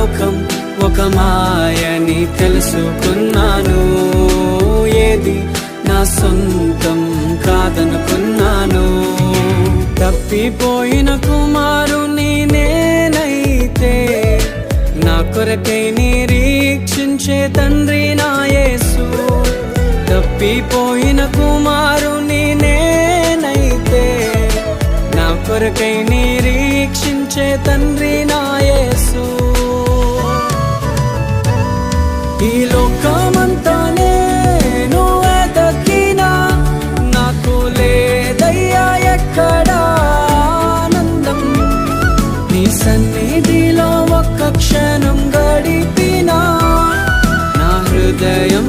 లోకం ఒక మాయని తెలుసుకున్నాను. ఏది నా సొంతం కాదనుకున్నాను. తప్పిపోయిన కుమారుని నేనైతే నా కొరకై నిరీక్షించే తండ్రి నా యేసు. తప్పిపోయిన కుమారుని నేనైతే నా కొరకై నిరీక్షించే తండ్రి నా యేసు. ఈ లోకమంతా నేను వెతకినా నాకు లేదయ్యా ఎక్కడా ఆనందం. నీ సన్నిధిలో ఒక్క క్షణం గడిపినా నా హృదయం